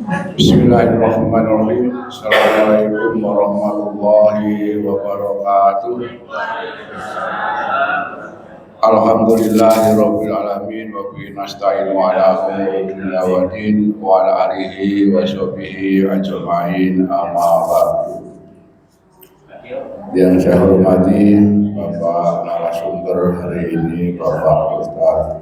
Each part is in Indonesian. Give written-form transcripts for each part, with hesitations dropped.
Bismillahirrahmanirrahim. Assalamualaikum warahmatullahi wabarakatuh. Alhamdulillahirabbil alamin wa bihi nasta'inu ala umuri dunya wa din wa ala alihi wa sahbihi ajma'in amma ba'du. Yang saya hormati Bapak narasumber hari ini, Bapak Ustaz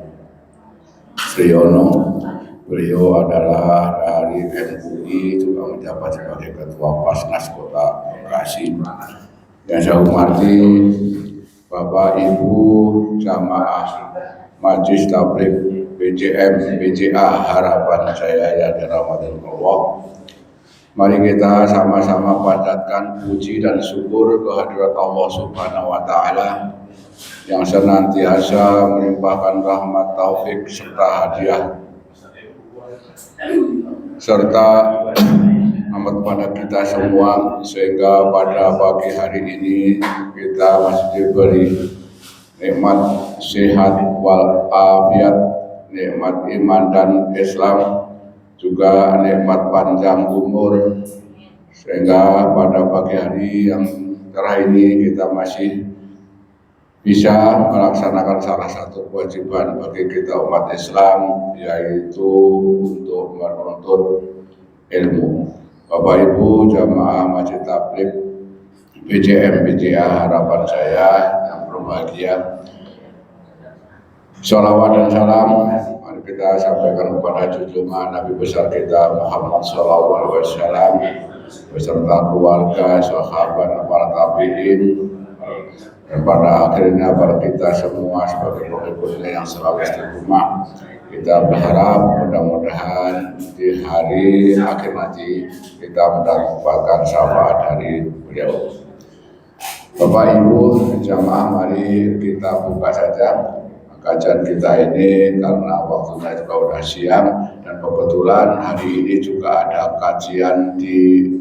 Triyono. Beliau adalah dari MUI, juga menjabat sebagai Ketua Pasnas Kota Bekasi. Yang saya hormati Bapak Ibu Jamaah Majelis Tabligh BJM BJA Harapan Jaya dan Rahmatullah. Mari kita sama-sama panjatkan puji dan syukur kehadirat Allah Subhanahu wa taala yang senantiasa melimpahkan rahmat, taufik serta hadiah serta amat pada kita semua, sehingga pada pagi hari ini kita masih diberi nikmat sehat wal afiat, nikmat iman dan Islam, juga nikmat panjang umur, sehingga pada pagi hari yang cerah ini kita masih bisa melaksanakan salah satu kewajiban bagi kita umat Islam, yaitu untuk menuntut ilmu. Bapak Ibu jamaah Masjid Tabligh BJM BJA Harapan Jaya yang berbahagia, sholawat dan salam mari kita sampaikan kepada junjungan Nabi besar kita Muhammad SAW beserta keluarga, sahabat, para tabi'in, dan pada akhirnya pada kita semua sebagai pengikutnya yang selalu istiqomah. Kita berharap mudah-mudahan di hari akhir nanti kita mendapatkan syafaat dari beliau. Bapak Ibu jamaah, mari kita buka saja kajian kita ini karena waktunya juga sudah siang, dan kebetulan hari ini juga ada kajian di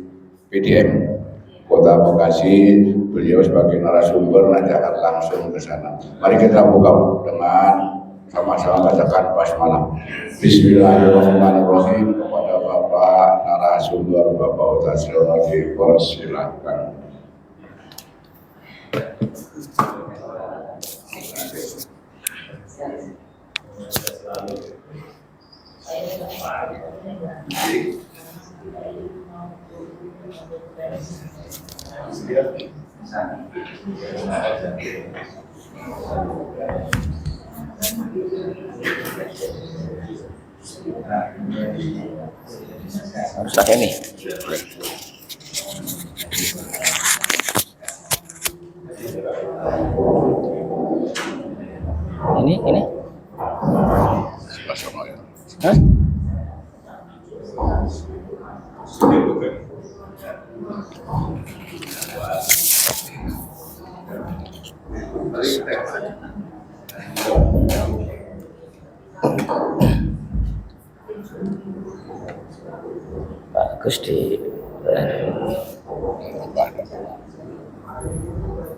PDM Kota Bekasi. Beliau sebagai narasumber nanti akan langsung ke sana. Mari kita buka dengan sama-sama bacakan basmalah. Bismillahirrahmanirrahim. Kepada Bapak narasumber, Bapak Ustaz Triyono, dipersilakan. Ustaz ini. Ini. Hah? Bagus di.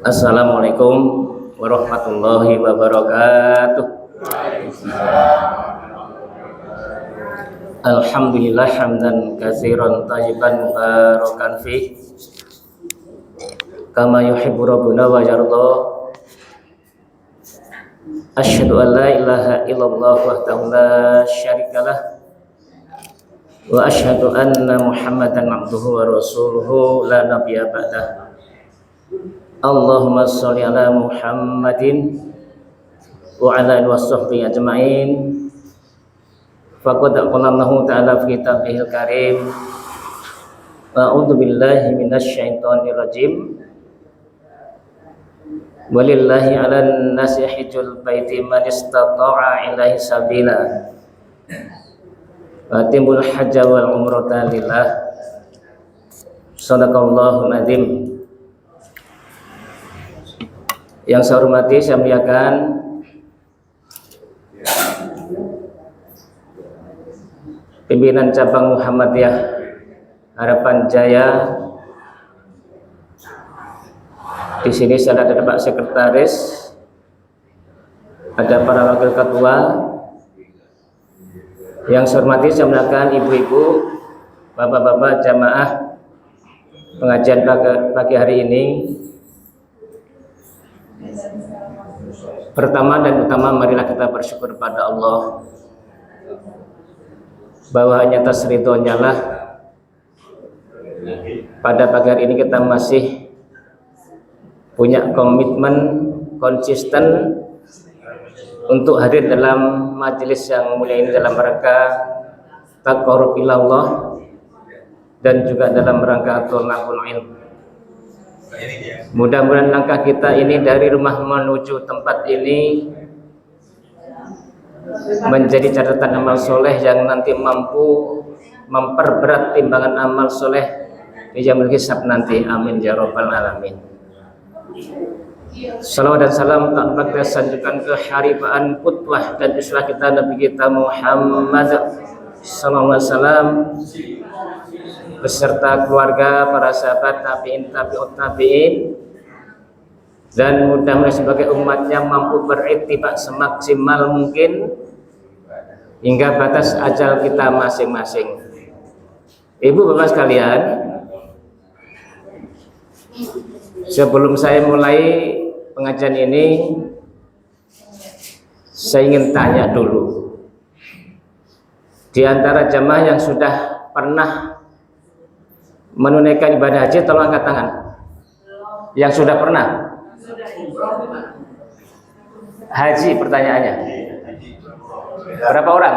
Assalamualaikum warahmatullahi wabarakatuh. Alhamdulillah hamdan katsiran thayyiban mubarakan fi kama yuhibbu rabbuna wa yarda. Asyhadu an la ilaha illallah wahdahu la syarikalah wa asyhadu anna Muhammadan abduhu wa rasuluhu la nabiyya ba'dah. Allahumma sholli ala Muhammadin wa ala alihi washabbihi ajmain. Faqad qala Allah ta'ala fi kitabihil karim, a'udzu billahi minasyaitonir rajim. Walillahi 'alan nasi hajjul baiti man istata'a ilaihi sabila. Fatimul hajja wal umrata lillah. Shadaqallahul adzim. Yang saya hormati, saya muliakan pimpinan cabang Muhammadiyah Harapan Jaya. Di sini saya ada Pak Sekretaris, ada para wakil ketua. Yang saya hormati, saya muliakan ibu-ibu, Bapak-bapak jamaah pengajian pagi hari ini. Pertama dan utama, marilah kita bersyukur pada Allah bahwa hanya atas ridhonya lah pada pagi hari ini kita masih punya komitmen konsisten untuk hadir dalam majelis yang mulia ini dalam rangka taqarrub ilallah dan juga dalam rangka thalabul ilm. Mudah-mudahan langkah kita ini dari rumah menuju tempat ini menjadi catatan amal soleh yang nanti mampu memperberat timbangan amal soleh di yaumul hisab nanti. Amin ya rabbal alamin. Salawat dan salam tak lupa kita sanjungkan ke haribaan qudwah dan uswah kita Nabi kita Muhammad sallallahu alaihi wasallam beserta keluarga, para sahabat, tabi'in, tabi'ut tabi'in, dan mudah-mudahan sebagai umatnya mampu berittiba semaksimal mungkin hingga batas ajal kita masing-masing. Ibu bapak sekalian, sebelum saya mulai pengajian ini, saya ingin tanya dulu, di antara jamaah yang sudah pernah menunaikan ibadah haji, tolong angkat tangan. Yang sudah pernah haji, pertanyaannya berapa orang?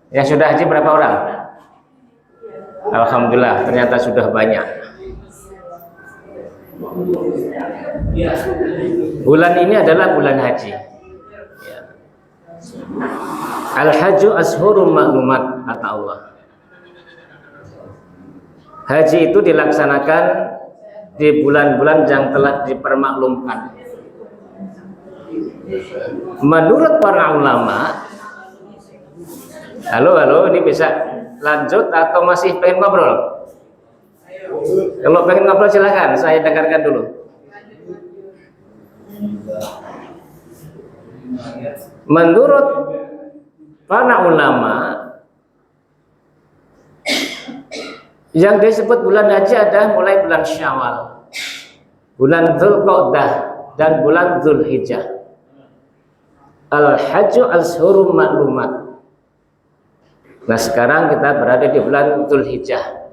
Yang sudah haji berapa orang? Alhamdulillah, ternyata sudah banyak. Bulan ini adalah bulan haji. Al-hajju ashhurun ma'lumat, kata Allah. Haji itu dilaksanakan di bulan-bulan yang telah dipermaklumkan. Menurut para ulama, halo, ini bisa lanjut atau masih pengen ngobrol? Kalau pengen ngobrol silakan, saya dengarkan dulu. Menurut para ulama, yang disebut bulan haji adalah mulai bulan Syawal, bulan Dzulqa'dah, dan bulan Dzulhijjah. Al-hajju ashhurum ma'lumat. Nah, sekarang kita berada di bulan Dzulhijjah.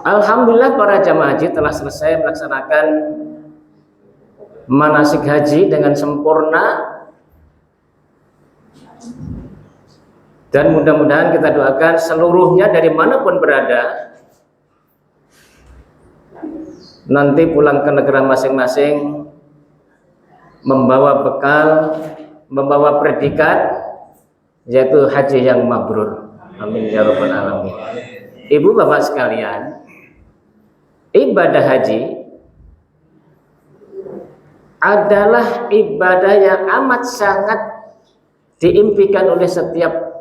Alhamdulillah para jamaah haji telah selesai melaksanakan manasik haji dengan sempurna. Dan mudah-mudahan kita doakan seluruhnya dari manapun berada, nanti pulang ke negara masing-masing membawa bekal, membawa predikat, yaitu haji yang mabrur. Amin ya rabbal alamin. Ibu bapak sekalian, ibadah haji adalah ibadah yang amat sangat diimpikan oleh setiap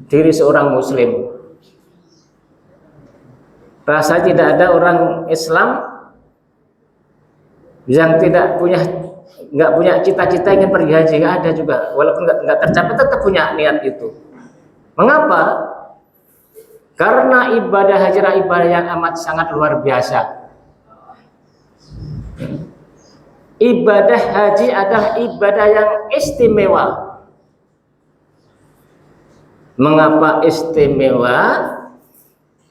diri seorang muslim. Rasa tidak ada orang Islam yang nggak punya cita-cita ingin pergi haji, nggak ada juga. Walaupun nggak tercapai, tetap punya niat itu. Mengapa? Karena ibadah haji adalah ibadah yang amat sangat luar biasa. Ibadah haji adalah ibadah yang istimewa. Mengapa istimewa?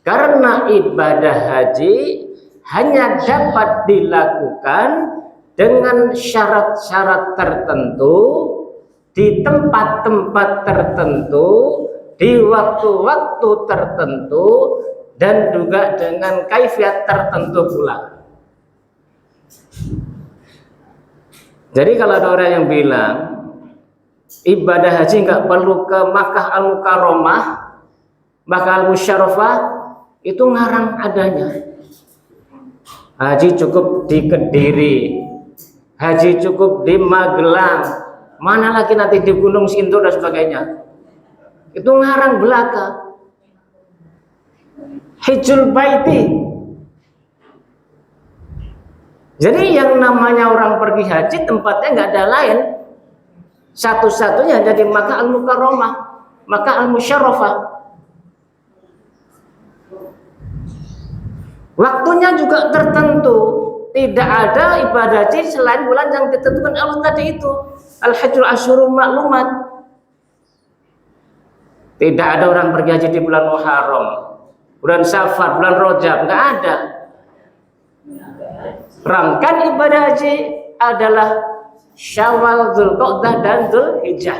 Karena ibadah haji hanya dapat dilakukan dengan syarat-syarat tertentu, di tempat-tempat tertentu, di waktu-waktu tertentu, dan juga dengan kaifiat tertentu pula. Jadi kalau ada orang yang bilang ibadah haji nggak perlu ke Makkah Al-Mukarramah, Makkah Al-Musyarrafah, itu ngarang adanya. Haji cukup di Kediri, haji cukup di Magelang, mana lagi nanti di Gunung Sindur dan sebagainya. Itu ngarang belaka. Hijjul Baiti. Jadi yang namanya orang pergi haji tempatnya nggak ada lain, satu-satunya ada di Makkah Al-Mukarramah. maka al-musyarrafah. Waktunya juga tertentu. Tidak ada ibadah haji selain bulan yang ditentukan Allah tadi itu. Al-hajjul asyhurul ma'lumat. Tidak ada orang pergi haji di bulan Muharram, bulan Safar, bulan Rajab, enggak ada. Rangkaian ibadah haji adalah Syawal, Dzulqa'dah dan Dzulhijjah.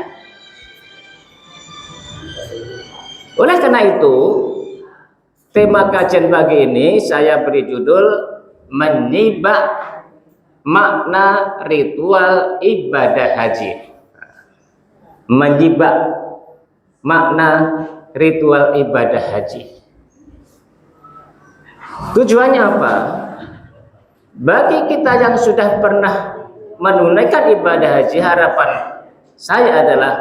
Oleh karena itu, tema kajian pagi ini saya beri judul Menyibak Makna Ritual Ibadah Haji. Menyibak makna ritual ibadah haji. Tujuannya apa? Bagi kita yang sudah pernah menunaikan ibadah haji, harapan saya adalah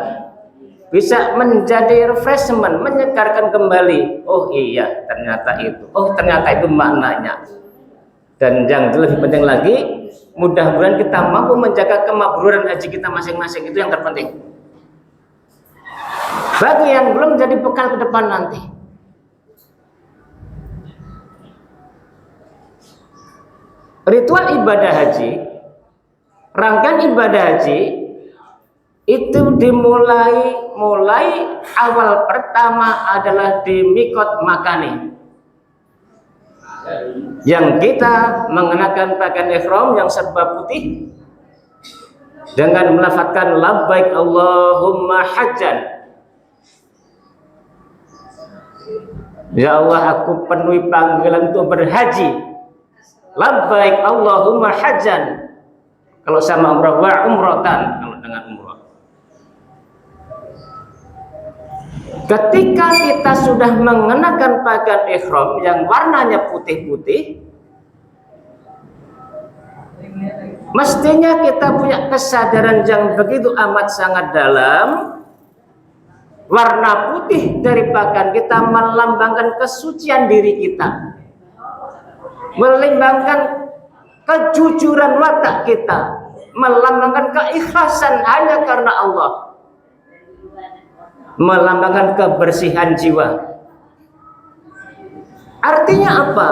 bisa menjadi refreshment, menyegarkan kembali. Oh iya, ternyata itu. Oh ternyata itu maknanya. Dan yang lebih penting lagi, mudah-mudahan kita mampu menjaga kemakburan haji kita masing-masing. Itu yang terpenting. Bagi yang belum jadi bekal ke depan nanti. Ritual ibadah haji, rangkaian ibadah haji itu dimulai awal pertama adalah di Miqat Makani. Yang kita mengenakan pakaian ihram yang serba putih dengan melafazkan labbaik Allahumma hajjan. Ya Allah, aku penuhi panggilan untuk berhaji. Labbaik Allahumma hajjan. Kalau sama umrah, wa umratan kalau dengan umrah. Ketika kita sudah mengenakan pakaian ihram yang warnanya putih-putih, mestinya kita punya kesadaran yang begitu amat sangat dalam. Warna putih dari pakaian kita melambangkan kesucian diri kita, melambangkan kejujuran watak kita, melambangkan keikhlasan hanya karena Allah, melambangkan kebersihan jiwa. Artinya apa?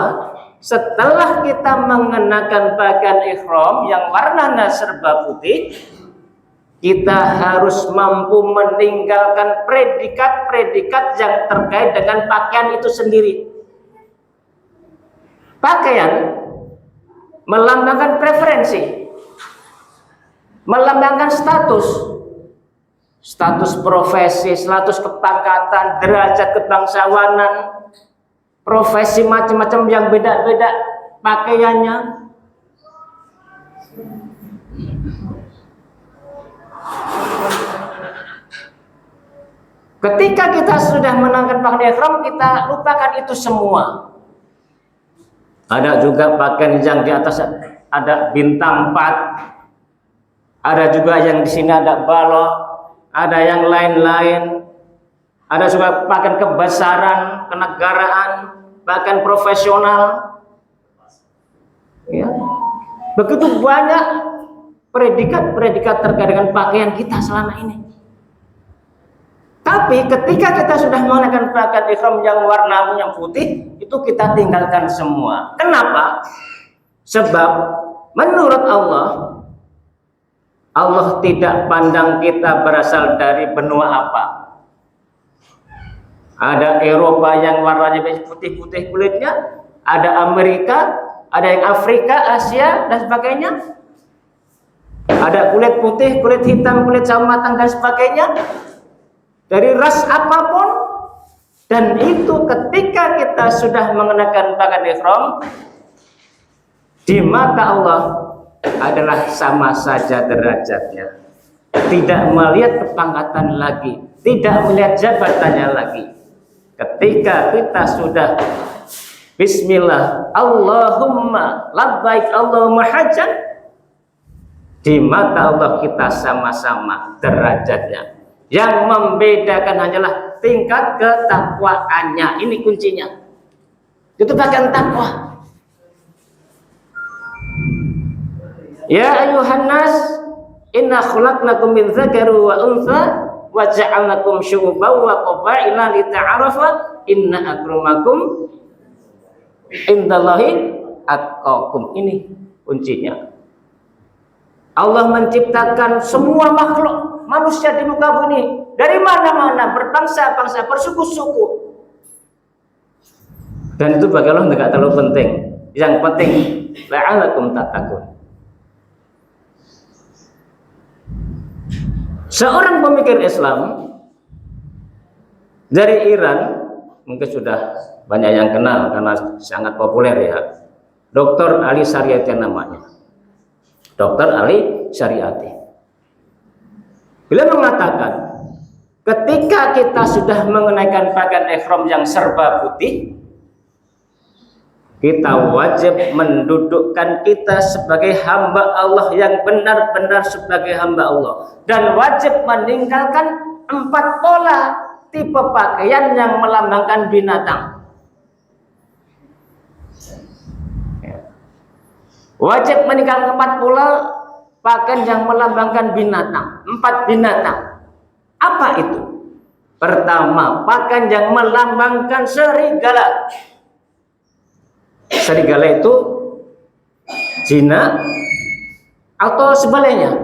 Setelah kita mengenakan pakaian ihram yang warnanya serba putih, kita harus mampu meninggalkan predikat-predikat yang terkait dengan pakaian itu sendiri. Pakaian melambangkan preferensi, melambangkan status profesi, status kepangkatan, derajat kebangsawanan, profesi macam-macam yang beda-beda pakaiannya. Ketika kita sudah menangkan pakaian ihram, kita lupakan itu semua. Ada juga pakaian yang di atas ada bintang 4, ada juga yang di sini ada balok, ada yang lain-lain, ada juga pakaian kebesaran, kenegaraan, pakaian profesional. Ya. Begitu banyak predikat-predikat terkait dengan pakaian kita selama ini. Tapi ketika kita sudah mengenakan pakaian ihram yang warnanya putih, itu kita tinggalkan semua. Kenapa? Sebab menurut Allah tidak pandang kita berasal dari benua apa. Ada Eropa yang warnanya putih-putih kulitnya, ada Amerika, ada yang Afrika, Asia, dan sebagainya. Ada kulit putih, kulit hitam, kulit sawo matang, dan sebagainya. Dari ras apapun, dan itu ketika kita sudah mengenakan pakaian ihram di mata Allah adalah sama saja derajatnya, tidak melihat kepangkatan lagi, tidak melihat jabatannya lagi. Ketika kita sudah Bismillah Allahumma labbaik Allahumma hajjan, di mata Allah kita sama-sama derajatnya. Yang membedakan hanyalah tingkat ketakwaannya. Ini kuncinya. Itu bagian takwa. Ya ayuhan nas, inna khalaqnakum min dzakari wa untha wa ja'alnakum syu'uban wa qabaila lita'arafa inna akramakum indallahi atqakum. Ini kuncinya. Allah menciptakan semua makhluk manusia di muka bumi dari mana-mana, berbangsa-bangsa, bersuku-suku. Dan itu bagi Allah tidak terlalu penting. Yang penting la'alakum tattaqun. Seorang pemikir Islam dari Iran, mungkin sudah banyak yang kenal karena sangat populer ya, Dr. Ali Shariati namanya. Dr. Ali Shariati. Beliau mengatakan, ketika kita sudah mengenaikan pakaian ihram yang serba putih, kita wajib mendudukkan kita sebagai hamba Allah yang benar-benar sebagai hamba Allah, dan wajib meninggalkan 4 pola tipe pakaian yang melambangkan binatang. Wajib meninggalkan 4 pola pakaian yang melambangkan binatang. 4 binatang. Apa itu? Pertama, pakaian yang melambangkan serigala. Serigala itu zina atau sebaliknya.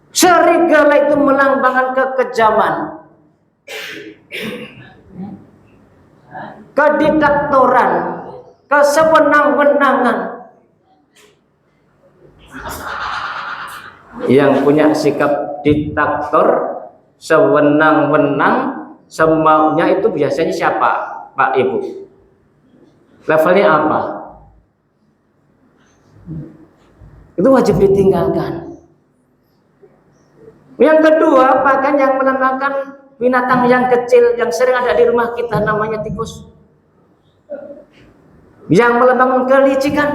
Serigala itu melambangkan kekejaman, kediktatoran, kesewenang-wenangan. Yang punya sikap diktator, sewenang-wenang, semaunya itu biasanya siapa, Pak Ibu? Levelnya apa? Itu wajib ditinggalkan. Yang kedua, pakaian yang melambangkan binatang yang kecil yang sering ada di rumah kita, namanya tikus. Yang melambangkan kelicikan.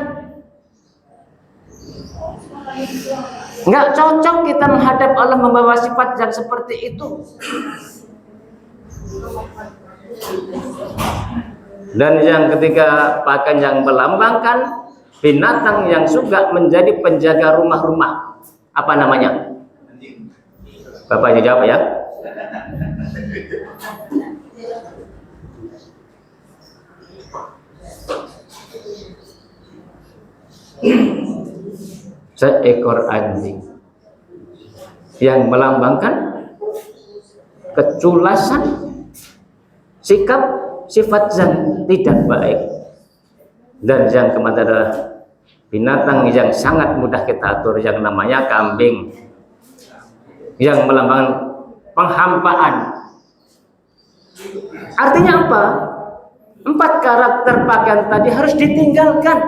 Nggak cocok kita menghadap Allah membawa sifat yang seperti itu. Dan yang ketiga, pakaian yang melambangkan binatang yang suka menjadi penjaga rumah-rumah. Apa namanya? Bapaknya jawab ya. Seekor anjing yang melambangkan keculasan, sikap, sifat yang tidak baik. Dan yang keempat adalah binatang yang sangat mudah kita atur, yang namanya kambing, yang melambangkan penghampaan. Artinya apa? 4 karakter pakaian tadi harus ditinggalkan.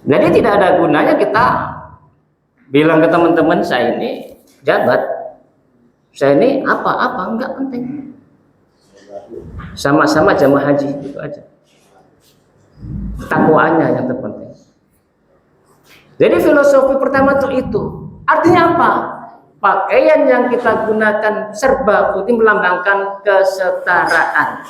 Jadi tidak ada gunanya kita bilang ke teman-teman, saya ini jabat, saya ini apa-apa, enggak penting. Sama-sama jamaah haji, itu aja. Takwaannya yang terpenting. Jadi filosofi pertama itu. Artinya apa? Pakaian yang kita gunakan serba putih melambangkan kesetaraan,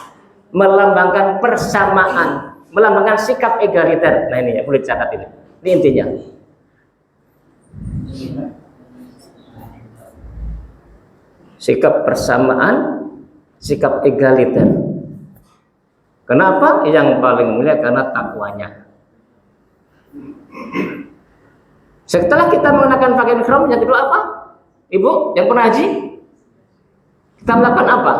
melambangkan persamaan, melambangkan sikap egaliter. Nah ini ya, boleh dicatat ini. Ini intinya. Sikap persamaan, sikap egaliter. Kenapa? Yang paling mulia karena takwanya. Setelah kita mengenakan pakaian ihram, yang kedua apa? Ibu yang pernah haji, kita melakukan apa?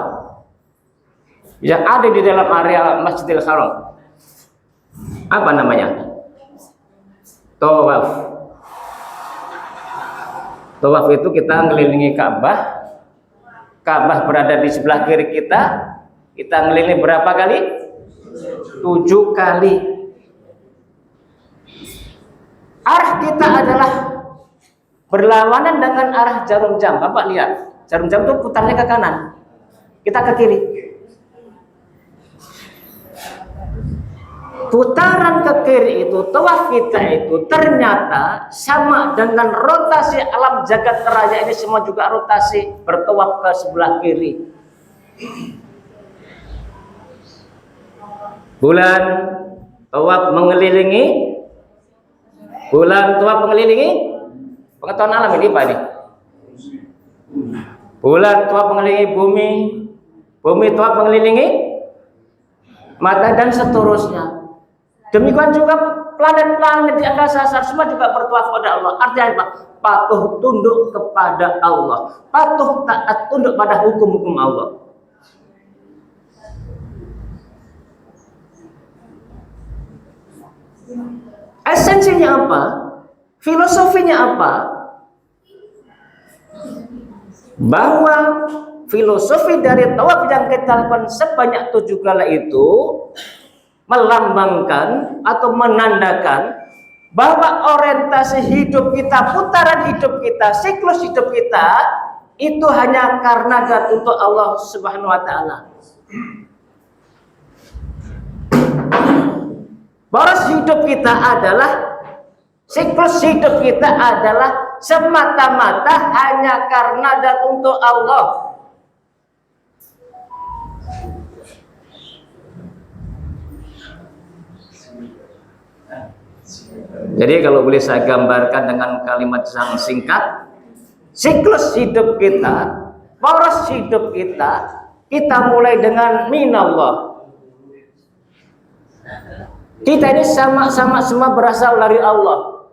Yang ada di dalam area Masjidil Haram. Apa namanya? Tawaf. Tawaf itu kita ngelilingi Ka'bah. Ka'bah berada di sebelah kiri kita. Kita ngelilingi berapa kali? 7 kali. Arah kita adalah berlawanan dengan arah jarum jam. Bapak lihat, jarum jam itu putarnya ke kanan, kita ke kiri. Putaran ke kiri itu, tawaf kita itu ternyata sama dengan rotasi alam jagat raya ini, semua juga rotasi bertawaf ke sebelah kiri. Bulan tawaf mengelilingi Bulan tua mengelilingi pengetahuan alam ini Pak ini. Bulan tua mengelilingi bumi, bumi tua mengelilingi matahari dan seterusnya. Demikian juga planet-planet di angkasa semua juga bertuah kepada Allah. Artinya apa? Patuh tunduk kepada Allah, patuh taat tunduk pada hukum-hukum Allah. Esensinya apa? Filosofinya apa? Bahwa filosofi dari tawaf yang kita lakukan sebanyak 7 kali itu melambangkan atau menandakan bahwa orientasi hidup kita, putaran hidup kita, siklus hidup kita itu hanya karena dan untuk Allah Subhanahu wa taala. Poros hidup kita adalah, siklus hidup kita adalah semata-mata hanya karena dan untuk Allah. Jadi kalau boleh saya gambarkan dengan kalimat yang singkat, siklus hidup kita, poros hidup kita mulai dengan minallah. Kita ini sama-sama semua berasal dari Allah.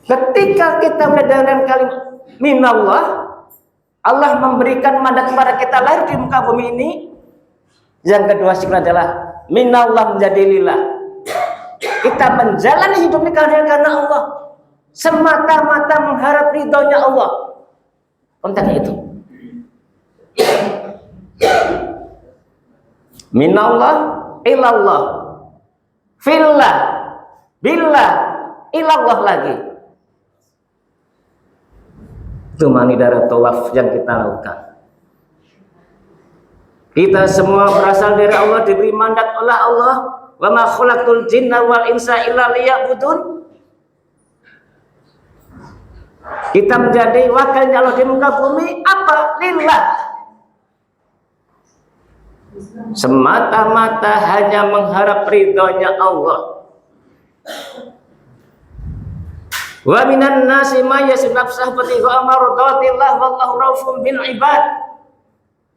Ketika kita mulai dengan kalimat minallah, Allah memberikan mandat kepada kita lahir di muka bumi ini. Yang kedua sikap adalah minallah menjadi lillah. Kita menjalani hidup ini karena Allah, semata-mata mengharap ridhonya Allah. Konteksnya itu. Minallah ilallah, fillah, billah, ilallah lagi. Itu manidara tawaf yang kita lakukan. Kita semua berasal dari Allah, diberi mandat oleh Allah. Wa ma khalaqtul jinna wal insa illa liya'budun. Kita menjadi wakilnya Allah di muka bumi apa? Lillah. Semata-mata hanya mengharap ridhonya Allah. Wa minan nasi may yasnafsah batigha mardatillah wallahu raufun bil ibad.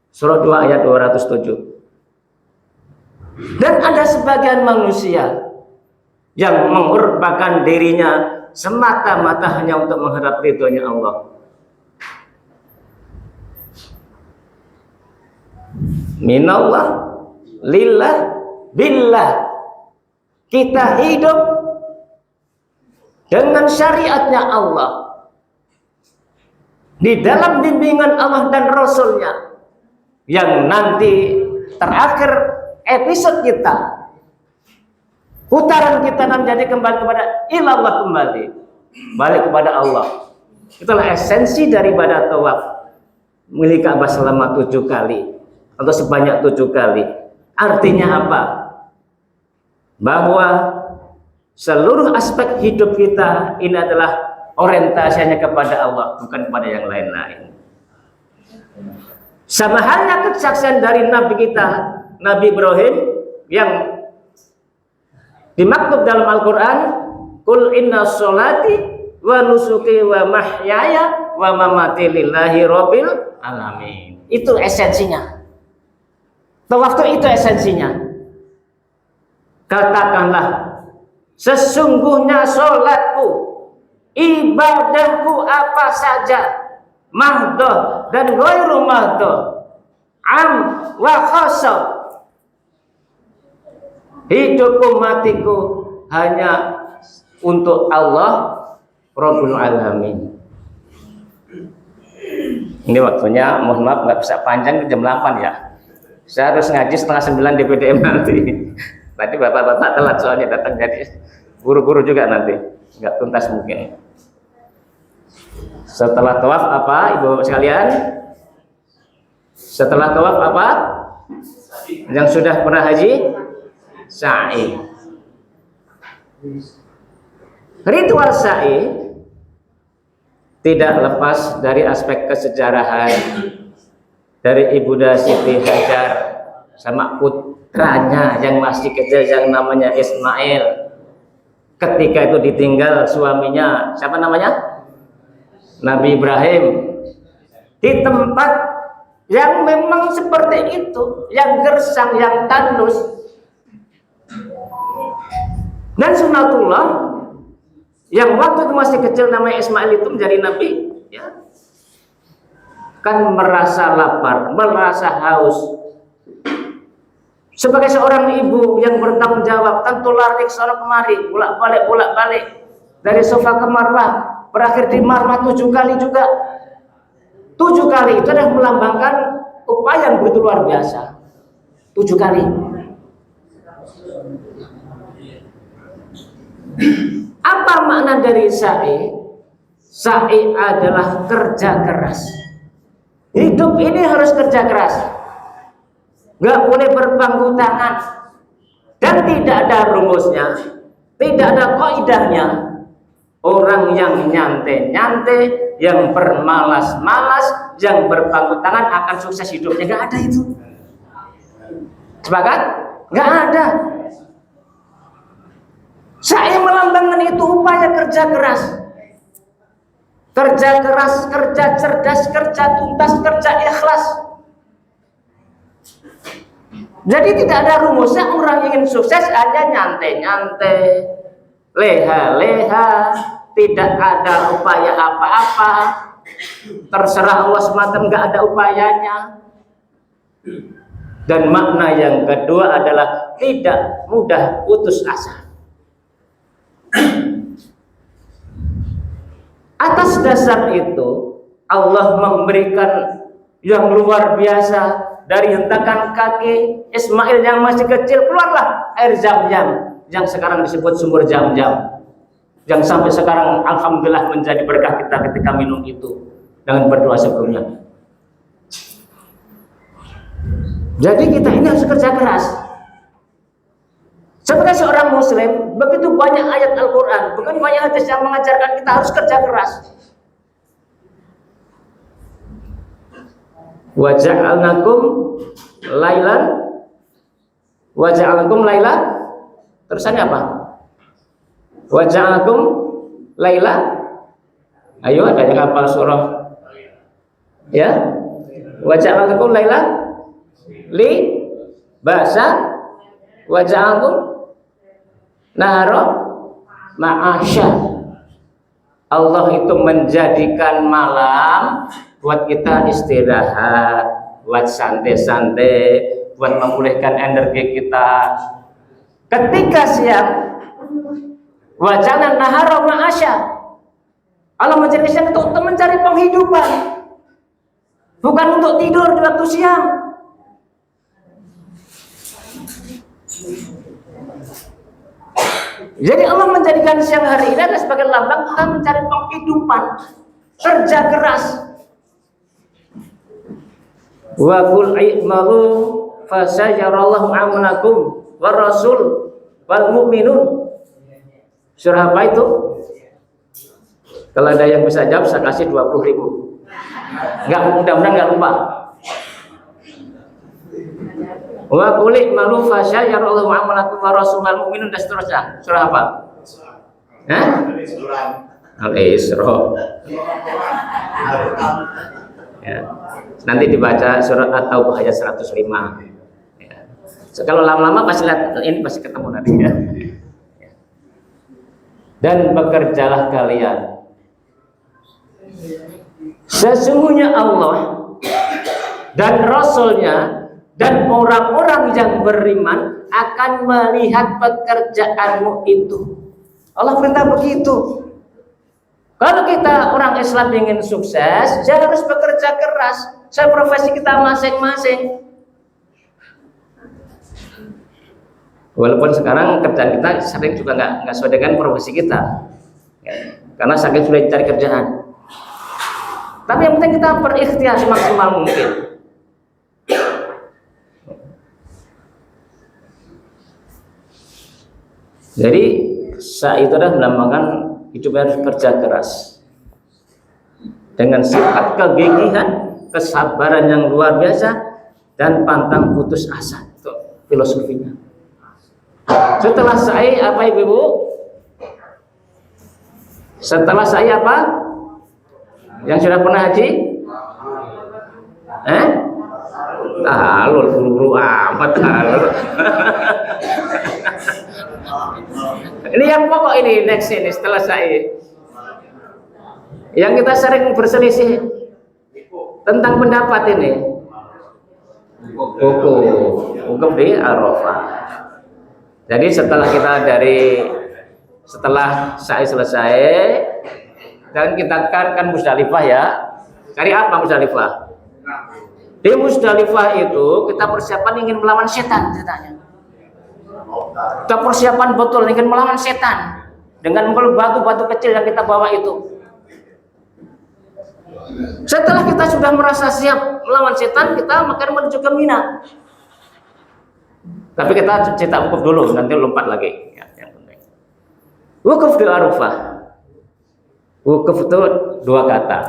Surah 2 ayat 207. Dan ada sebagian manusia yang mengorbankan dirinya semata-mata hanya untuk mengharap ridhonya Allah. Minallah, lillah, billah. Kita hidup dengan syariatnya Allah, di dalam bimbingan Allah dan Rasulnya, yang nanti terakhir episode kita, putaran kita menjadi kembali kepada ilallah, kembali balik kepada Allah. Itulah esensi daripada tawaf milik Ka'bah selama 7 kali atau sebanyak 7 kali. Artinya apa? Bahwa seluruh aspek hidup kita ini adalah orientasinya kepada Allah, bukan kepada yang lain-lain. Sama halnya kesaksian dari Nabi kita, Nabi Ibrahim, yang dimaktub dalam Al-Quran, Qul inna sholati wa nusuki wa mahyaya wa mamati lillahi rabbil alamin. Itu esensinya. Tawaf itu esensinya. Katakanlah, sesungguhnya sholatku, ibadahku apa saja, mahdoh dan ghairu mahdoh, am wa khasab, hidupku matiku hanya untuk Allah Rabbul Alamin. Ini waktunya, mohon maaf nggak bisa panjang, jam 8 ya. Saya harus ngaji setengah 9 di PDM nanti. Tadi bapak-bapak telat soalnya datang, jadi buru-buru juga nanti, nggak tuntas mungkin. Setelah tawaf apa, ibu sekalian? Setelah tawaf apa? Yang sudah pernah haji? Sa'i. Ritual sa'i tidak lepas dari aspek kesejarahan dari Ibunda Siti Hajar sama putranya yang masih kecil yang namanya Ismail. Ketika itu ditinggal suaminya, siapa namanya? Nabi Ibrahim. Di tempat yang memang seperti itu, yang gersang, yang tandus. Dan sunatullah, yang waktu itu masih kecil namanya Ismail itu menjadi nabi, ya, kan merasa lapar, merasa haus. Sebagai seorang ibu yang bertanggung jawab, tentu lari ke sana kemari, bolak-balik dari Safa ke Marwah, berakhir di Marwah 7 kali juga. 7 kali itu adalah melambangkan upaya yang begitu luar biasa. 7 kali. Apa makna dari sa'i? Sa'i adalah kerja keras. Hidup ini harus kerja keras. Gak boleh berpangku tangan. Dan tidak ada rumusnya, tidak ada kaidahnya. Orang yang nyantai-nyantai, yang bermalas-malas, yang berpangku tangan akan sukses hidupnya. Gak ada itu. Sepakat? Gak ada. Saya melambangkan itu upaya kerja keras. Kerja keras, kerja cerdas, kerja tuntas, kerja ikhlas. Jadi tidak ada rumusnya. Orang ingin sukses hanya nyantai-nyantai, leha-leha, tidak ada upaya apa-apa, terserah Allah semata, nggak ada upayanya. Dan makna yang kedua adalah tidak mudah putus asa. Atas dasar itu Allah memberikan yang luar biasa. Dari hentakan kaki Ismail yang masih kecil, keluarlah air Zam-Zam yang sekarang disebut sumur Zam-Zam, yang sampai sekarang alhamdulillah menjadi berkah kita ketika minum itu dengan berdoa sebelumnya. Jadi kita ini harus kerja keras. Sebagai seorang muslim, begitu banyak ayat Al-Quran, bukan banyak hadis yang mengajarkan kita harus kerja keras. Wa ja'alnakum lailan wa ja'alnakum laila, terusannya apa? Wa ja'alnakum laila. Ayo, ada yang hafal surah ya? Wa ja'alnakum laila li basa wa ja'alnakum nahara ma'asya. Allah itu menjadikan malam buat kita istirahat, buat santai-santai, buat memulihkan energi kita. Ketika siang, wajana nahara ma'asya, Allah menjadikan siang itu untuk mencari penghidupan, bukan untuk tidur di waktu siang. Jadi Allah menjadikan siang hari ini adalah sebagai lambang kita mencari penghidupan, kerja keras. Wa qul i'malu fasayarallahu amalakum wa rasul wal mu'minun. Surah apa itu? Kalau ada yang bisa jawab saya kasih 20.000. Enggak, mudah-mudahan enggak lupa. Wa qul i'malu fasayarallahu amalakum wa rasul wal mu'minun, dan seterusnya. Surah apa? Hah? Al-Isra. Ya. Nanti dibaca surat At-Taubah ayat 105. Ya. Kalau lama-lama pasti lihat ini, pasti ketemu nanti ya. Dan bekerjalah kalian. Sesungguhnya Allah dan Rasulnya dan orang-orang yang beriman akan melihat pekerjaanmu itu. Allah perintah begitu. Kalau kita orang Islam ingin sukses, ya harus bekerja keras. Saya profesi kita masing-masing. Walaupun sekarang kerjaan kita sering juga nggak sesuai dengan profesi kita, ya, karena saking sudah cari kerjaan. Tapi yang penting kita berikhtiar semaksimal mungkin. Jadi saat itu adalah melambangkan hidup harus kerja keras dengan sifat kegigihan, kesabaran yang luar biasa, dan pantang putus asa. Tuh, filosofinya. Setelah sa'i apa ibu-ibu? Setelah sa'i apa? Yang sudah pernah haji? Alur buru-buru amat alur. Ini yang pokok ini next ini setelah sa'i. Yang kita sering berselisih tentang pendapat ini. Wukuf di Arafah. Jadi setelah sa'i selesai dan kita kan Musdalifah ya. Cari apa Musdalifah? Di Musdalifah itu kita persiapan ingin melawan setan ceritanya. Kita persiapan betul ingin melawan setan dengan mengambil batu-batu kecil yang kita bawa itu. Setelah kita sudah merasa siap melawan setan, kita makan menuju ke Mina. Tapi kita cetak wukuf dulu, nanti lompat lagi. Ya, yang penting. Wukuf di Arafah. Wukuf itu dua kata.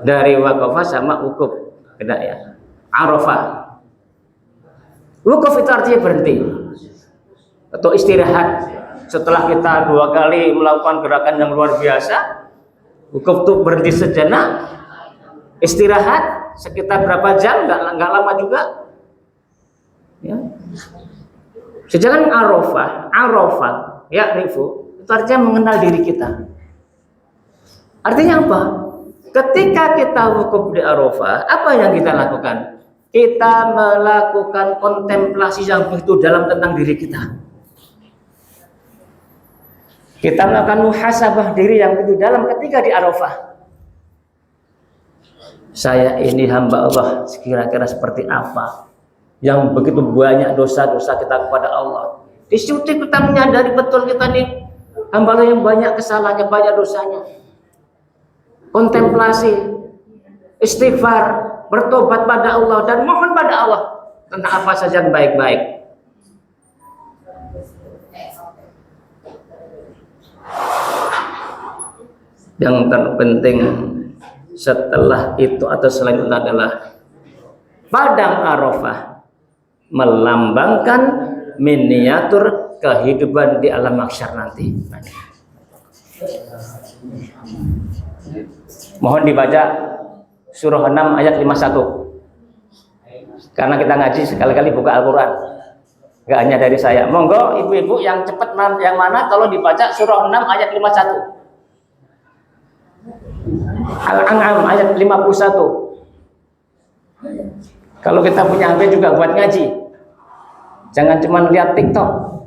Dari waqafah sama wukuf. Beda ya. Arafah. Wukuf itu artinya berhenti atau istirahat. Setelah kita 2 kali melakukan gerakan yang luar biasa, wukuf itu berhenti sejenak, istirahat sekitar berapa jam, nggak lama juga. Ya. Sedangkan Arafah, ya rifu, itu artinya mengenal diri kita. Artinya apa? Ketika kita wukuf di Arafah, apa yang kita lakukan? Kita melakukan kontemplasi yang begitu dalam tentang diri kita. Kita melakukan muhasabah diri yang begitu dalam ketika di Arafah. Saya ini hamba Allah, kira-kira seperti apa? Yang begitu banyak dosa-dosa kita kepada Allah. Di situ kita menyadari betul kita nih hamba Allah yang banyak kesalahannya, banyak dosanya. Kontemplasi, istighfar, bertobat pada Allah dan mohon pada Allah tentang apa saja yang baik-baik. Yang terpenting setelah itu atau selain itu adalah Padang Arafah melambangkan miniatur kehidupan di alam mahsyar nanti. Mohon dibaca surah 6 ayat 51. Karena kita ngaji sekali-kali buka Al-Quran. Gak hanya dari saya. Monggo ibu-ibu yang cepat yang mana kalau dibaca surah 6 ayat 51. Al-An'am ayat 51. Kalau kita punya HP juga buat ngaji. Jangan cuma lihat TikTok.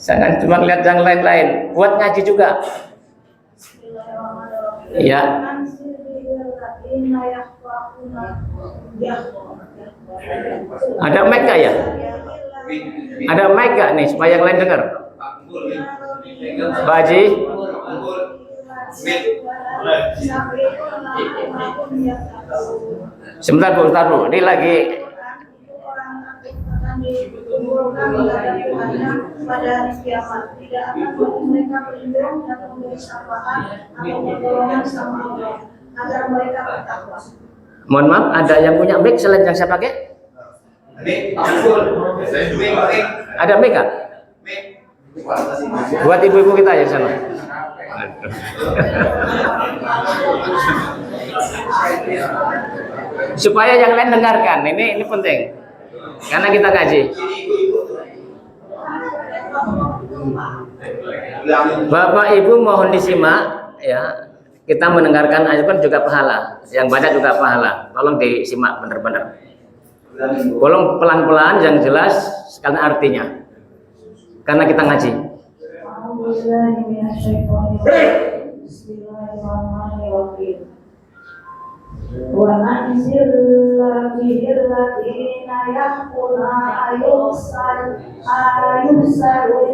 Jangan cuma lihat yang lain-lain. Buat ngaji juga. Ya. Ada mic gak ya? Ada mic gak nih supaya yang lain dengar? Pak Haji? Sebentar Bu. Ini lagi pada hari kiamat tidak akan bagi mereka pelindung dan memberi syafaat atau pertolongan sama Allah agar mereka bertakwa. Mohon maaf, ada yang punya mic selain yang saya pakai? Ada mic nggak? Buat ibu-ibu kita ya sana. Supaya yang lain dengarkan, ini penting. Karena kita ngaji. Bapak Ibu mohon disimak ya. Kita mendengarkan ayat kan juga pahala. Yang baca juga pahala. Tolong disimak benar-benar. Tolong pelan-pelan yang jelas sekalian artinya. Karena kita ngaji. Bismillahirrahmanirrahim. Wa anzil bihil ladina yaquna ayusal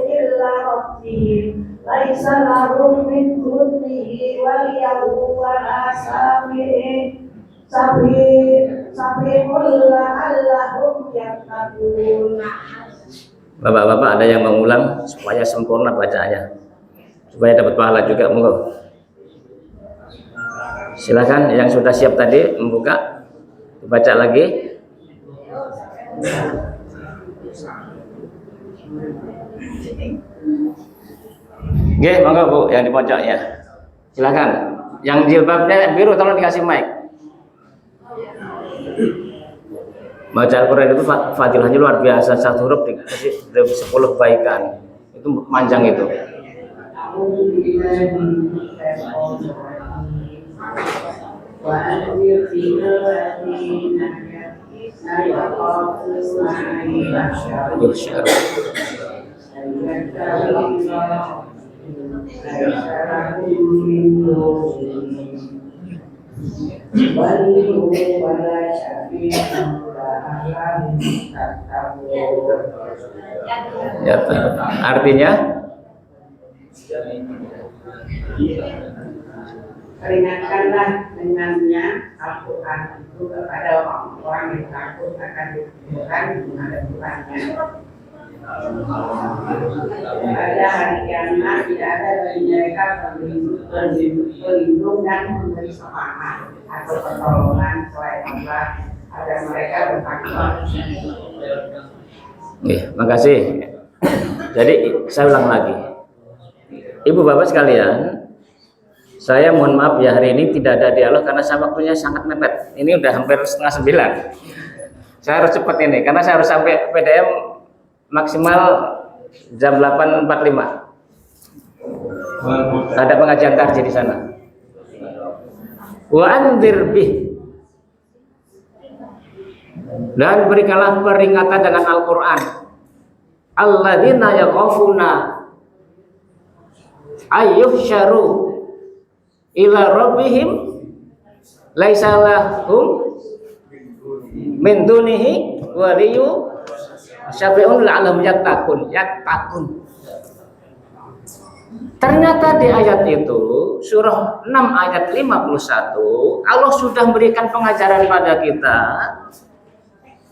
illa rabbihim laisa lahum min dunihi waliyahum wala sabiqul la'allahum yattaqun. Bapak-bapak ada yang mengulang supaya sempurna bacaannya, supaya dapat pahala juga, monggo. Silakan yang sudah siap tadi membuka, dibaca lagi. Oke, monggo Bu yang di pojok ya. Silakan. Yang jilbabnya biru tolong dikasih mic. Baca Al-Quran itu fadilahnya luar biasa, satu huruf dikasih 10 kebaikan. Itu panjang itu. Ya, artinya peringatkanlah dengannya Al-Quran itu kepada orang-orang yang takut akan dikumpulkan menghadap Tuhannya. Pada hari kiamat tidak ada bagi mereka pelindung dan memberi syafaat atau pertolongan selain Allah agar mereka bertakwa. Makasih. Jadi saya ulang lagi, Ibu Bapak sekalian, saya mohon maaf ya, hari ini tidak ada dialog karena saya waktunya sangat mepet. Ini udah hampir setengah 9. Saya harus cepat ini karena saya harus sampai PDM maksimal jam 8.45. Ada pengajian tahajud di sana. Wa anzir bih, dan berikanlah peringatan dengan Al-Quran. Alladzina yakhafuna ayyuhsyaru ila rabbihim laisa lahum min dunihi waliyyu syafi'un la'allahum yattaqun. Ternyata di ayat itu, surah 6 ayat 51, Allah sudah memberikan pengajaran pada kita,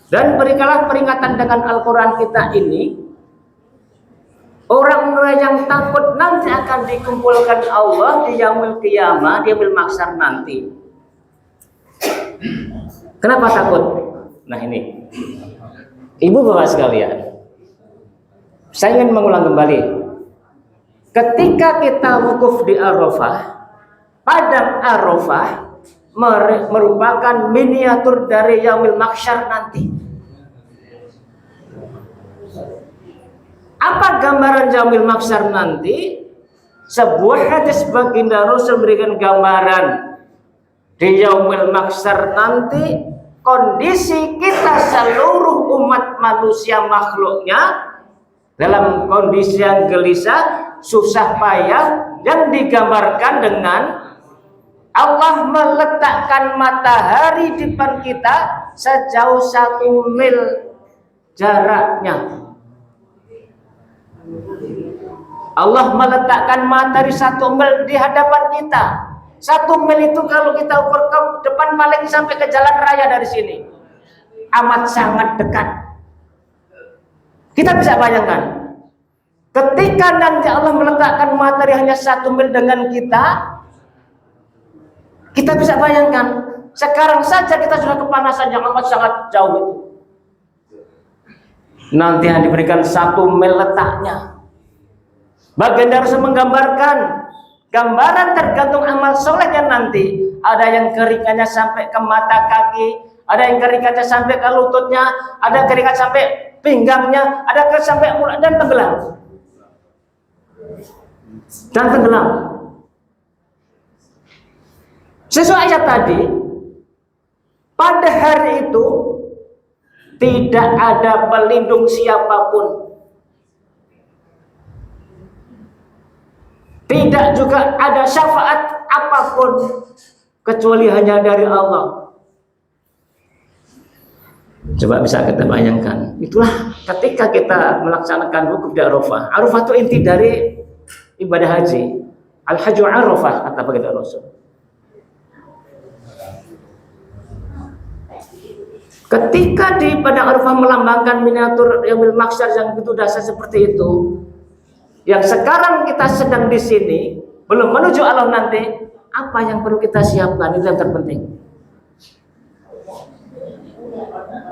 dan berikanlah peringatan dengan Al-Quran kita ini. Orang-orang yang takut nanti akan dikumpulkan Allah di yaumil qiyamah, di yaumil mahsyar nanti. Kenapa takut? Nah ini, Ibu Bapak sekalian, saya ingin mengulang kembali. Ketika kita wukuf di Arafah, padang Arafah merupakan miniatur dari yaumil mahsyar nanti. Apa gambaran yaumil mahsyar nanti? Sebuah hadis baginda Rasul memberikan gambaran di yaumil mahsyar nanti, kondisi kita seluruh umat manusia makhluknya dalam kondisi yang gelisah, susah payah, yang digambarkan dengan Allah meletakkan matahari di depan kita sejauh 1 mil jaraknya. Allah meletakkan matahari 1 mil di hadapan kita. 1 mil itu kalau kita ukur ke depan paling sampai ke jalan raya dari sini, amat sangat dekat. Kita bisa bayangkan, ketika nanti Allah meletakkan matahari hanya 1 mil dengan kita, kita bisa bayangkan, sekarang saja kita sudah kepanasan yang amat sangat jauh itu. Nanti yang diberikan 1 mil letaknya. Baginda Rasul menggambarkan, gambaran tergantung amal solehnya nanti. Ada yang keringannya sampai ke mata kaki, ada yang keringannya sampai ke lututnya, ada keringat sampai pinggangnya, ada sampai mulut dan tenggelam. Sesuai ayat tadi, pada hari itu tidak ada pelindung siapapun. Tidak juga ada syafaat apapun kecuali hanya dari Allah. Coba bisa kita bayangkan. Itulah ketika kita melaksanakan wukuf di Arafah. Arafah itu inti dari ibadah haji. Al-Hajju Arafah kata baginda Rasul. Ketika di padang Arafah melambangkan miniatur yaumil mahsyar yang begitu dahsyat seperti itu, yang sekarang kita sedang di sini, belum menuju Allah nanti, apa yang perlu kita siapkan? Itu yang terpenting.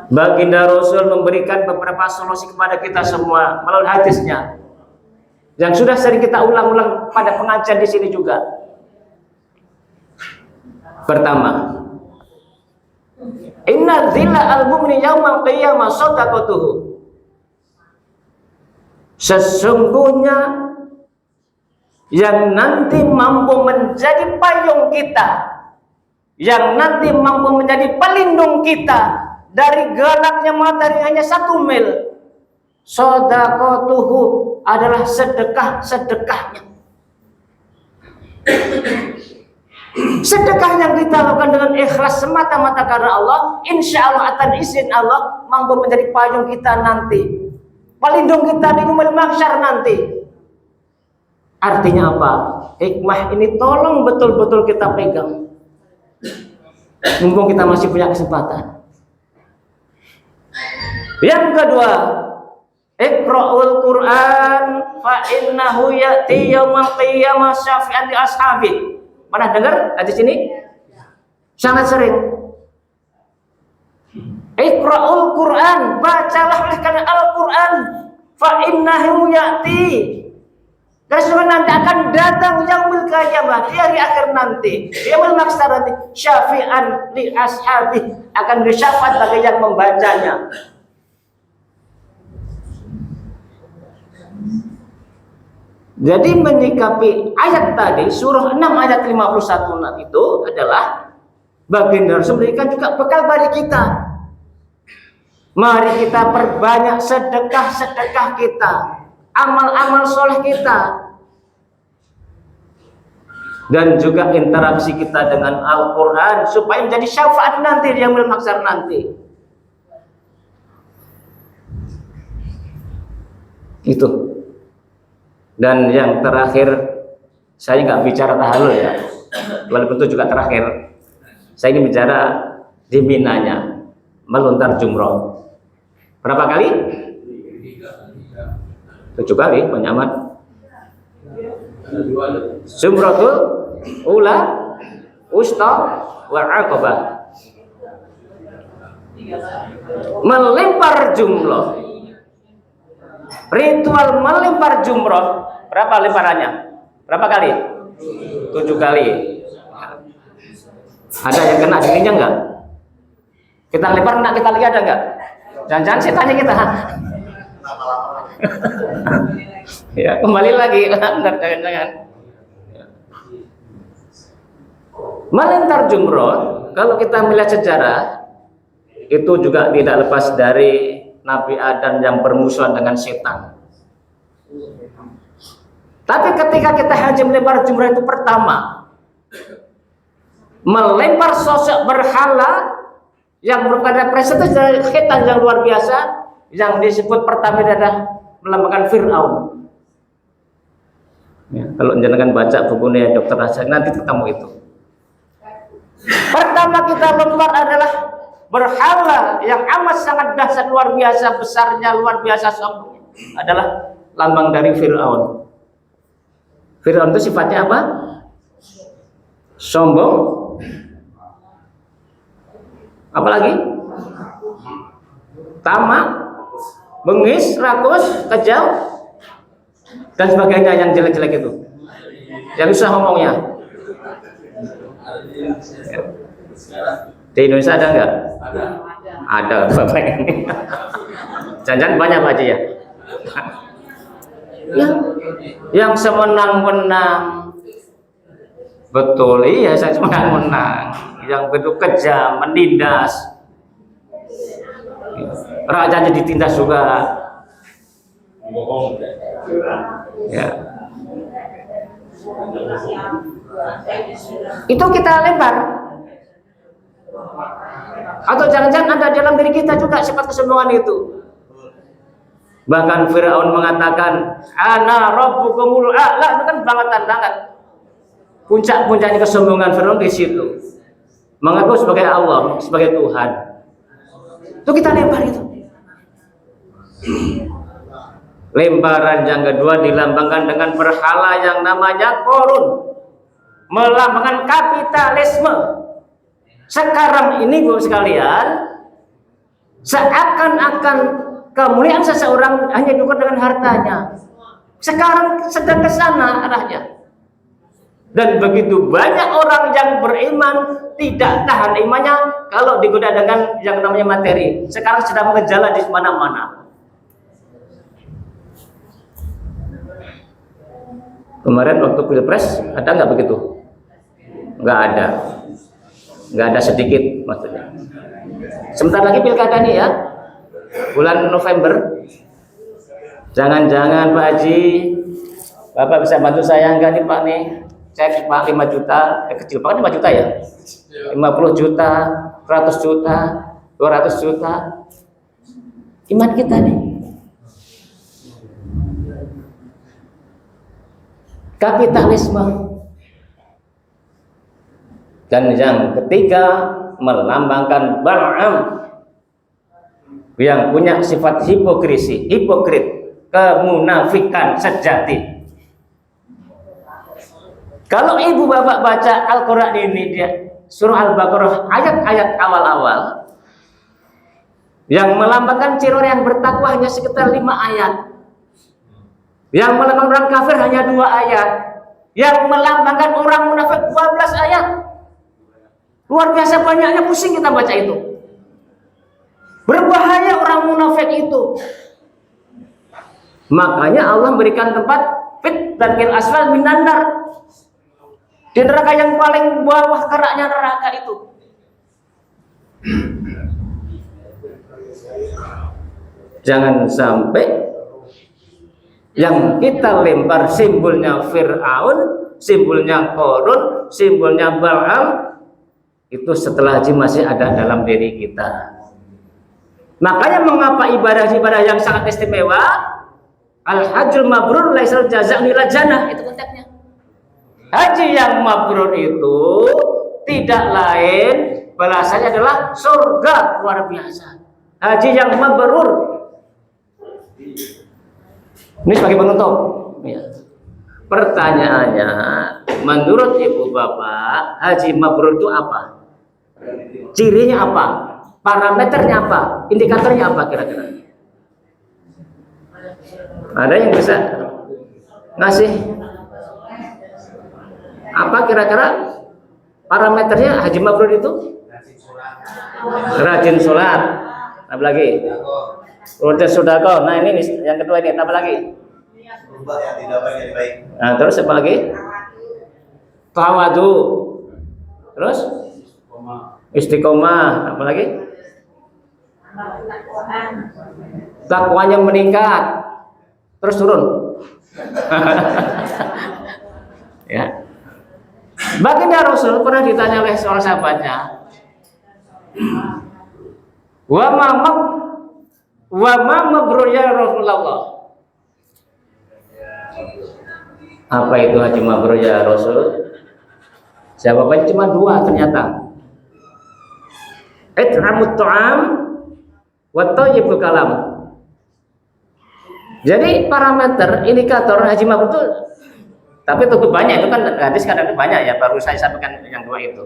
Baginda Rasul memberikan beberapa solusi kepada kita semua melalui hadisnya yang sudah sering kita ulang-ulang pada pengajian di sini juga. Pertama, inna dhilla al-mu'mini yaumal qiyamah shadaqatuhu. Sesungguhnya yang nanti mampu menjadi payung kita, yang nanti mampu menjadi pelindung kita dari gelapnya matahari hanya 1 mil, shadaqatuhu adalah sedekah-sedekahnya. Sedekah yang kita lakukan dengan ikhlas semata-mata karena Allah, insya Allah akan izin Allah mampu menjadi payung kita nanti, pelindung kita di yaumul mahsyar nanti. Artinya apa? Hikmah ini tolong betul-betul kita pegang, mumpung kita masih punya kesempatan. Yang kedua, Iqra'ul Qur'an fa innahu ya'ti yaumal qiyamah syafi'an li ashabi. Pernah dengar hadis ini? Sangat sering. Iqra'ul Qur'an, bacalah oleh karena Al-Qur'an, fa innahu ya'ti. Karena nanti akan datang yaumul qiyamah, di hari akhir nanti, yaumul mahsyar nanti, syafi'an li ashabi, akan bersyafaat bagi yang membacanya. Jadi menyikapi ayat tadi surah 6 ayat 51 itu adalah baginda Rasul memberikan juga bekal bagi kita. Mari kita perbanyak sedekah-sedekah kita, amal-amal soleh kita, dan juga interaksi kita dengan Al-Quran supaya menjadi syafaat nanti di yaumul mahsyar nanti. Itu. Dan yang terakhir, saya nggak bicara tahalul ya, walaupun itu juga terakhir. Saya ini bicara di Minanya, melontar jumroh. Berapa kali? 7 kali, banyak amat. Jumratul ula, usta, wa aqabah. Melempar jumroh. Ritual melempar jumroh, berapa lemparannya? Berapa kali? 7 kali. Ada yang kena dirinya enggak? Kita lempar enggak, kita lihat ada enggak? Jangan-jangan setannya kita. Ya, kembali lagi. Jangan-jangan. Melempar jumroh, kalau kita melihat sejarah, itu juga tidak lepas dari Nabi Adam yang bermusuhan dengan setan. Tapi ketika kita haji melempar jumrah itu pertama, melempar sosok berhala yang merupakan representasi dari setan yang luar biasa, yang disebut pertama adalah melambangkan Fir'aun. Ya, kalau jangan baca bukunya Dr. Raja nanti ketemu itu. Pertama kita lempar adalah berhala yang amat sangat dahsyat, luar biasa besarnya, luar biasa sombongnya, adalah lambang dari Fir'aun. Fir'aun itu sifatnya apa? Sombong. Apalagi? Tamak, bengis, rakus, kejam, dan sebagainya yang jelek-jelek itu. Yang susah ngomongnya. Di Indonesia ada enggak? Ada Bapak ini. Jangan-jangan banyak Pak Haji ya. Yang semenang-menang. Betul, iya saya semenang-menang. Yang begitu kejam, menindas. Rajanya ditindas juga. Ya. Itu kita lempar. Atau jangan-jangan ada dalam diri kita juga sifat kesombongan itu. Bahkan Fir'aun mengatakan, "Ana rabbukumul a'la," itu kan bangetan banget. Puncak-puncaknya kesombongan Fir'aun di situ. Mengaku sebagai Allah, sebagai Tuhan. Itu kita lempar itu. Lemparan yang kedua dilambangkan dengan berhala yang namanya korun, melambangkan kapitalisme. Sekarang ini Bu sekalian, Seakan-akan kemuliaan seseorang hanya diukur dengan hartanya. Sekarang sedang ke sana arahnya. Dan begitu banyak orang yang beriman tidak tahan imannya kalau digoda dengan yang namanya materi. Sekarang sedang menggejala di mana-mana. Kemarin waktu pilpres ada nggak begitu? Nggak ada. Nggak ada sedikit maksudnya. Sebentar lagi pilkada nih ya, bulan November. Jangan-jangan Pak Haji, Bapak bisa bantu saya enggak nih Pak nih? Saya Pak 5 juta, kecil banget 5 juta ya? 50 juta, 100 juta, 200 juta. Iman kita nih. Kapitalisme. Dan yang ketiga, melambangkan Bal'am yang punya sifat hipokrisi, hipokrit, kemunafikan sejati. Kalau ibu bapak baca Al-Quran ini, dia surah Al-Baqarah ayat-ayat awal-awal yang melambangkan ciri orang yang bertakwa hanya sekitar 5 ayat, yang melambangkan orang kafir hanya 2 ayat, yang melambangkan orang munafik 12 ayat. Luar biasa banyaknya, pusing kita baca itu. Berbahaya orang munafik itu. Makanya Allah memberikan tempat fit dan kil asfal minan nar. Di neraka yang paling bawah keraknya neraka itu. Jangan sampai yang kita lempar simbolnya Fir'aun, simbolnya Qarun, simbolnya Bal'am, itu setelah haji masih ada dalam diri kita. Makanya mengapa ibadah-ibadah yang sangat istimewa, al-hajjul mabrur laisal jazaa' illa jannah, itu konteksnya. Haji yang mabrur itu tidak lain balasannya adalah surga, luar biasa. Haji yang mabrur. Ini sebagai penutup. Ya. Pertanyaannya, menurut ibu bapak, haji mabrur itu apa? Cirinya apa? Parameternya apa? Indikatornya apa kira-kira? Ada yang bisa ngasih? Apa kira-kira parameternya haji mabrur itu? Rajin sholat. Apa lagi? Rutin sedekah. Nah ini yang kedua ini. Apa lagi? Nah terus apa lagi? Tawadu. Terus? Istiqomah. Apa lagi? Takwanya meningkat. Terus turun. Ya. Baginda Rasul pernah ditanya oleh seorang sahabatnya, wa ma mabrur ya Rasulullah. Apa itu haji mabrur ya Rasul? Jawabannya cuma 2 ternyata. It'amut ta'am wa thayyibul kalam. Jadi parameter indikator haji mabrur itu, tapi tentu banyak, itu kan hadis kadang banyak ya, baru saya sampaikan yang 2 itu.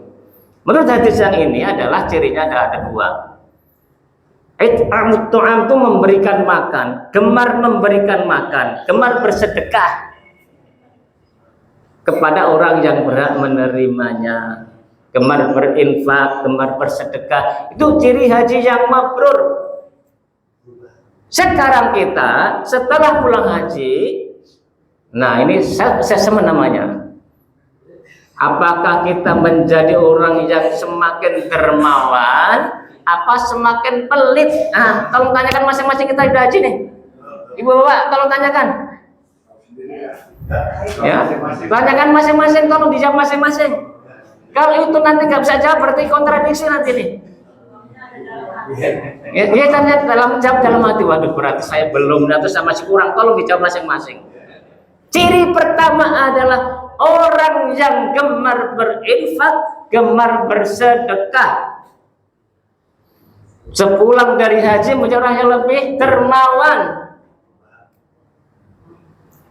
Menurut hadis yang ini adalah cirinya ada 2. It'amut ta'am itu memberikan makan, gemar memberikan makan, gemar bersedekah kepada orang yang berhak menerimanya, gemar berinfak, gemar bersedekah. Itu ciri haji yang mabrur. Sekarang kita setelah pulang haji, nah ini self-assessment namanya. Apakah kita menjadi orang yang semakin dermawan, apa semakin pelit? Nah, tolong tanyakan masing-masing kita udah haji nih. Ibu bapak, tolong tanyakan. Ya, tanyakan masing-masing, tolong dijawab masing-masing. Kalau itu nanti nggak bisa jawab, berarti kontradiksi nanti nih. Ya tanya jawab dalam hati, waduh berarti saya belum, atau sama masih kurang, tolong dijawab masing-masing. Ciri pertama adalah orang yang gemar berinfak, gemar bersedekah. Sepulang dari haji menjadi orang yang lebih dermawan.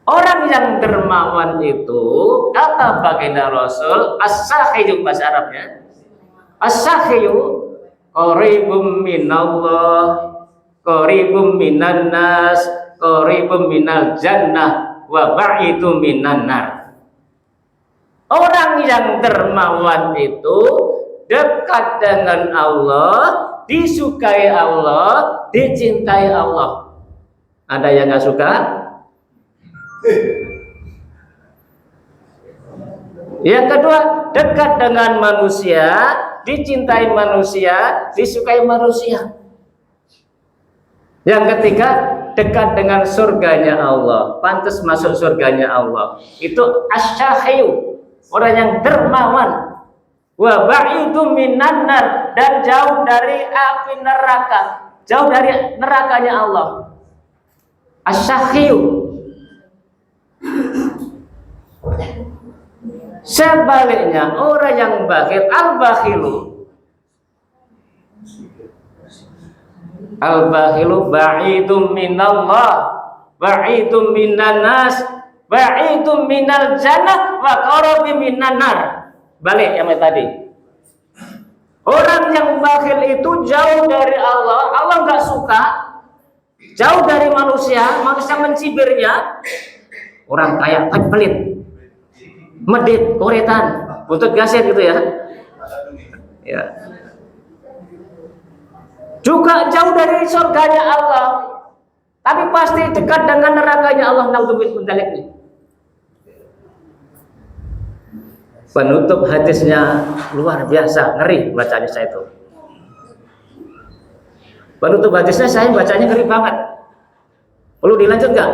Orang yang dermawan itu, kata baginda Rasul, as-sakhiyu bahasa Arabnya. As-sakhiyu qaribum minallah, qaribum minan nas, qaribum minal jannah, wa ba'idum minan nar. Orang yang dermawan itu dekat dengan Allah, disukai Allah, dicintai Allah. Ada yang nggak suka? Yang kedua, dekat dengan manusia, dicintai manusia, disukai manusia. Yang ketiga, dekat dengan surganya Allah, pantas masuk surganya Allah. Itu asyahiyu, orang yang dermawan. Wa ba'idu minan nar, dan jauh dari api neraka, jauh dari nerakanya Allah. Asyahiyu. Sebaliknya, orang yang bakhil, al-bakhilu ba'idum minallah, ba'idum minan nas, ba'idum minal jannah, wa qarabim minan nar. Balik yang tadi. Orang yang bakhil itu jauh dari Allah, Allah nggak suka. Jauh dari manusia, manusia mencibirnya. Orang kaya tapi pelit, medit, koretan, buntut gasir gitu ya. Ya. Juga jauh dari surganya Allah, tapi pasti dekat dengan nerakanya Allah. Naudzubillah min dzalik. Penutup hadisnya luar biasa, ngeri bacanya saya itu. Penutup hadisnya saya bacanya ngeri banget. Perlu dilanjut nggak?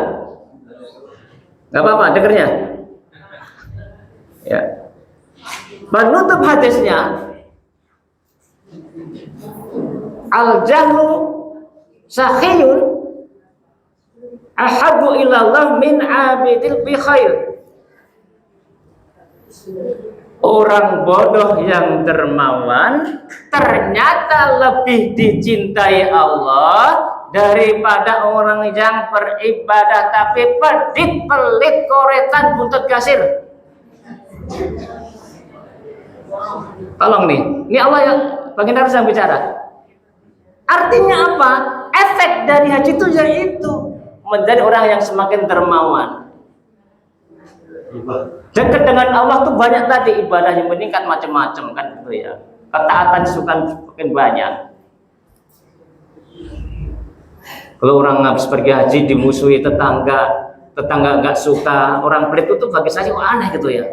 Nggak apa-apa, dengernya. Ya. Penutup hadisnya, al-jahlu sakhiyun ahabbu ilallah min abidil bi khair. Orang bodoh yang dermawan ternyata lebih dicintai Allah daripada orang yang beribadah tapi pedit, pelit, koretan, buntut gasir. Tolong nih, ini Allah yang baginda Rasul yang bicara. Artinya apa? Efek dari haji itu yaitu menjadi orang yang semakin dermawan. Dekat dengan Allah tuh banyak tadi ibadah yang meningkat macam-macam kan gitu ya. Ketaatan suka makin banyak. Kalau orang habis pergi haji dimusuhi tetangga nggak suka, orang pelit itu bagi saya aneh gitu ya.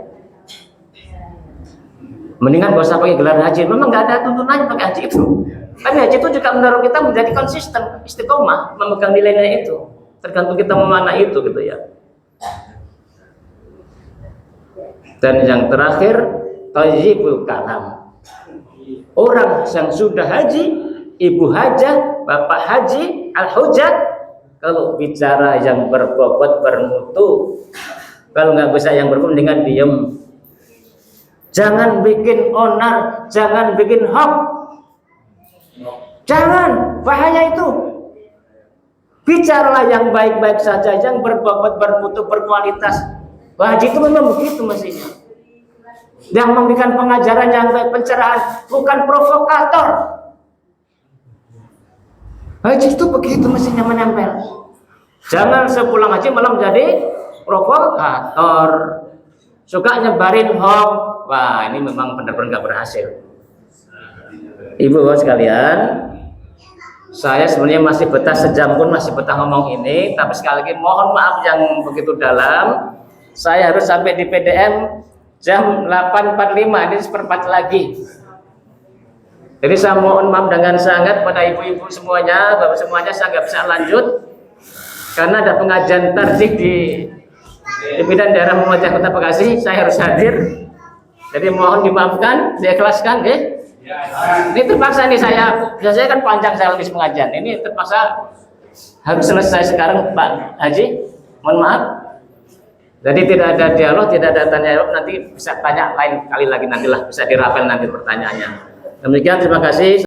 Mendingan gak usah pakai gelar haji. Memang nggak ada tuntunannya pakai haji itu. Tapi haji itu juga mendorong kita menjadi konsisten, istiqomah, memegang nilai-nilai itu. Tergantung kita memana itu gitu ya. Dan yang terakhir, thayyibul kalam. Orang yang sudah haji, ibu hajah, bapak haji, al-hujjah, kalau bicara yang berbobot, bermutu, kalau nggak bisa yang berbobot, dengan diem. Jangan bikin onar, jangan bikin hoax. Jangan, bahaya itu. Bicaralah yang baik-baik saja, yang berbobot, bermutu, berkualitas. Haji itu memang begitu mestinya. Yang memberikan pengajaran yang baik, pencerahan, bukan provokator. Haji itu begitu mestinya menempel. Jangan sepulang haji malah menjadi provokator. Suka nyebarin hoax. Wah, ini memang benar-benar nggak berhasil. Ibu-ibu sekalian, saya sebenarnya masih betah sejam pun masih betah ngomong ini, tapi sekali lagi mohon maaf yang begitu dalam. Saya harus sampai di PDM jam 8.45, ini seperempat lagi. Jadi saya mohon maaf dengan sangat pada ibu-ibu semuanya, bapak semuanya, saya nggak bisa lanjut karena ada pengajian tarjih di pimpinan daerah Muhammadiyah Kota Bekasi, saya harus hadir. Jadi mohon dimaafkan, diikhlaskan, Ini terpaksa nih saya, biasanya kan panjang saya habis pengajian. Ini terpaksa harus selesai sekarang Pak Haji. Mohon maaf. Jadi tidak ada dialog, tidak ada tanya jawab. Nanti bisa tanya lain kali lagi nantilah, bisa dirapel nanti pertanyaannya. Demikian, terima kasih.